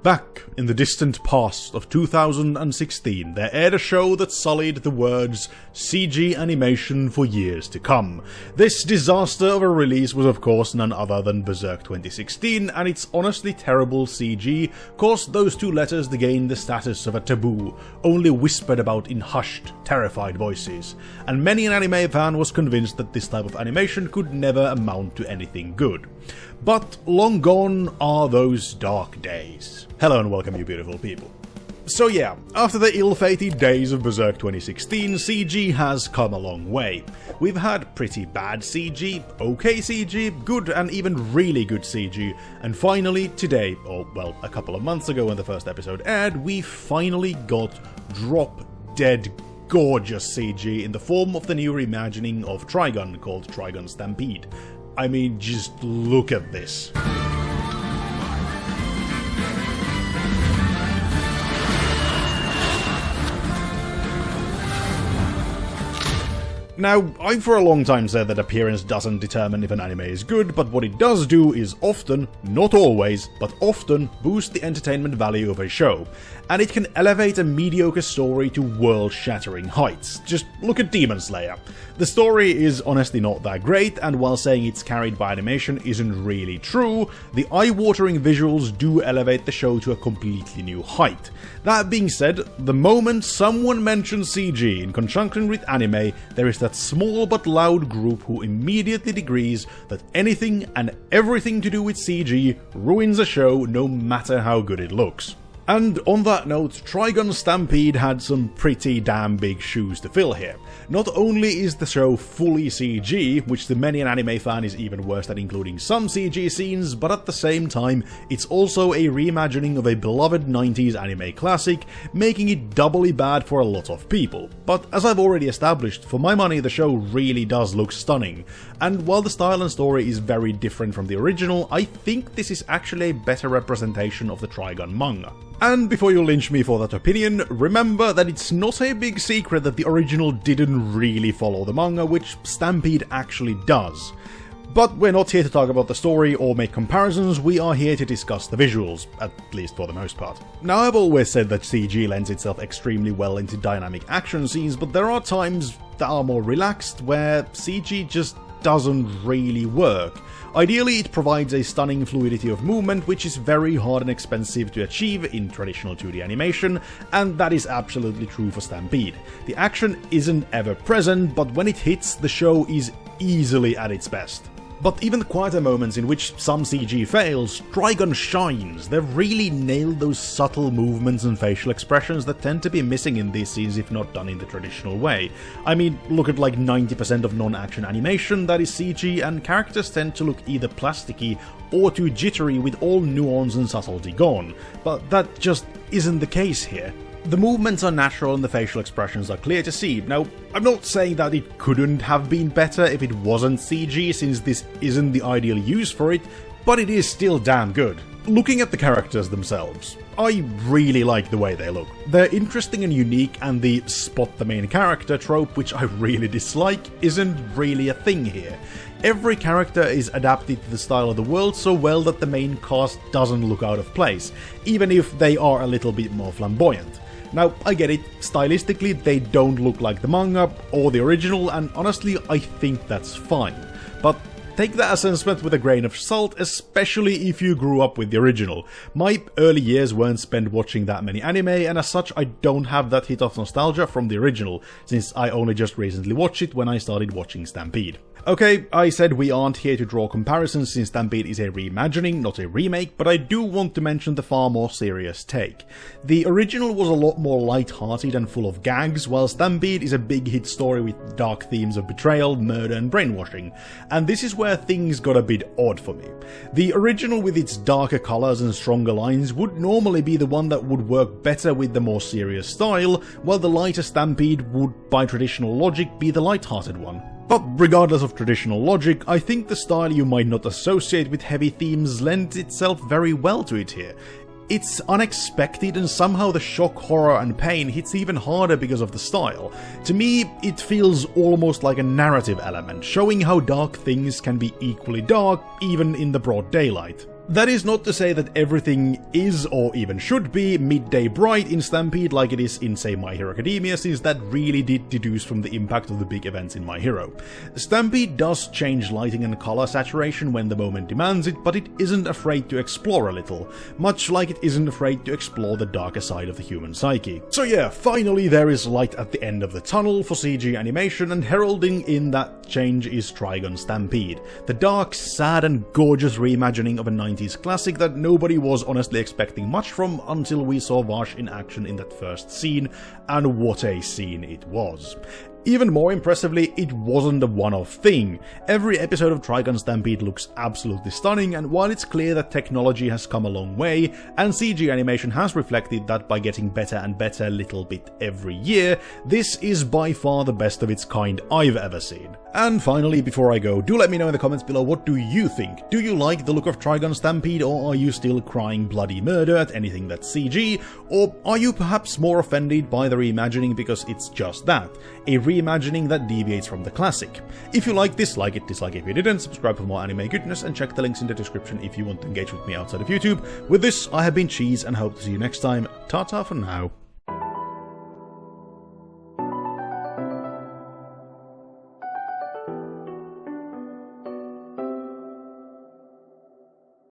Back in the distant past of 2016, there aired a show that sullied the words CG animation for years to come. This disaster of a release was of course none other than Berserk 2016, and its honestly terrible CG caused those two letters to gain the status of a taboo, only whispered about in hushed, terrified voices. And many an anime fan was convinced that this type of animation could never amount to anything good. But long gone are those dark days. Hello and welcome, you beautiful people. So yeah, after the ill-fated days of Berserk 2016, CG has come a long way. We've had pretty bad CG, okay CG, good and even really good CG, and finally today, or well, a couple of months ago when the first episode aired, we finally got drop-dead gorgeous CG in the form of the new reimagining of Trigun called Trigun Stampede. I mean, just look at this. Now, I've for a long time said that appearance doesn't determine if an anime is good, but what it does do is often, not always, but often boost the entertainment value of a show, and it can elevate a mediocre story to world-shattering heights. Just look at Demon Slayer. The story is honestly not that great, and while saying it's carried by animation isn't really true, the eye-watering visuals do elevate the show to a completely new height. That being said, the moment someone mentions CG in conjunction with anime, there is that small but loud group who immediately agrees that anything and everything to do with CG ruins a show no matter how good it looks. And on that note, Trigun Stampede had some pretty damn big shoes to fill here. Not only is the show fully CG, which to many an anime fan is even worse than including some CG scenes, but at the same time, it's also a reimagining of a beloved 90s anime classic, making it doubly bad for a lot of people. But as I've already established, for my money the show really does look stunning, and while the style and story is very different from the original, I think this is actually a better representation of the Trigun manga. And before you lynch me for that opinion, remember that it's not a big secret that the original didn't really follow the manga, which Stampede actually does. But we're not here to talk about the story or make comparisons, we are here to discuss the visuals, at least for the most part. Now, I've always said that CG lends itself extremely well into dynamic action scenes, but there are times that are more relaxed where CG just doesn't really work. Ideally, it provides a stunning fluidity of movement, which is very hard and expensive to achieve in traditional 2D animation, and that is absolutely true for Stampede. The action isn't ever present, but when it hits, the show is easily at its best. But even the quieter moments in which some CG fails, Trigun shines. They've really nailed those subtle movements and facial expressions that tend to be missing in these scenes if not done in the traditional way. I mean, look at like 90% of non-action animation that is CG, and characters tend to look either plasticky or too jittery with all nuance and subtlety gone. But that just isn't the case here. The movements are natural and the facial expressions are clear to see. Now, I'm not saying that it couldn't have been better if it wasn't CG, since this isn't the ideal use for it, but it is still damn good. Looking at the characters themselves, I really like the way they look. They're interesting and unique, and the spot the main character trope, which I really dislike, isn't really a thing here. Every character is adapted to the style of the world so well that the main cast doesn't look out of place, even if they are a little bit more flamboyant. Now, I get it, stylistically they don't look like the manga or the original, and honestly I think that's fine. But take that assessment with a grain of salt, especially if you grew up with the original. My early years weren't spent watching that many anime, and as such I don't have that hit of nostalgia from the original, since I only just recently watched it when I started watching Stampede. Okay, I said we aren't here to draw comparisons since Stampede is a reimagining, not a remake, but I do want to mention the far more serious take. The original was a lot more light-hearted and full of gags, while Stampede is a big hit story with dark themes of betrayal, murder and brainwashing, and this is where things got a bit odd for me. The original with its darker colours and stronger lines would normally be the one that would work better with the more serious style, while the lighter Stampede would, by traditional logic, be the light-hearted one. But regardless of traditional logic, I think the style you might not associate with heavy themes lends itself very well to it here. It's unexpected, and somehow the shock, horror and pain hits even harder because of the style. To me, it feels almost like a narrative element, showing how dark things can be equally dark even in the broad daylight. That is not to say that everything is, or even should be, midday bright in Stampede like it is in, say, My Hero Academia, since that really did deduce from the impact of the big events in My Hero. Stampede does change lighting and color saturation when the moment demands it, but it isn't afraid to explore a little, much like it isn't afraid to explore the darker side of the human psyche. So yeah, finally there is light at the end of the tunnel for CG animation, and heralding in that change is Trigun Stampede, the dark, sad and gorgeous reimagining of a 90s classic that nobody was honestly expecting much from until we saw Vash in action in that first scene, and what a scene it was. Even more impressively, it wasn't a one-off thing. Every episode of Trigun Stampede looks absolutely stunning, and while it's clear that technology has come a long way, and CG animation has reflected that by getting better and better little bit every year, this is by far the best of its kind I've ever seen. And finally, before I go, do let me know in the comments below, what do you think? Do you like the look of Trigun Stampede, or are you still crying bloody murder at anything that's CG? Or are you perhaps more offended by the reimagining because it's just that, a reimagining that deviates from the classic? If you like this, like it, dislike if you didn't, subscribe for more anime goodness, and check the links in the description if you want to engage with me outside of YouTube. With this, I have been Cheese, and hope to see you next time. Ta-ta for now.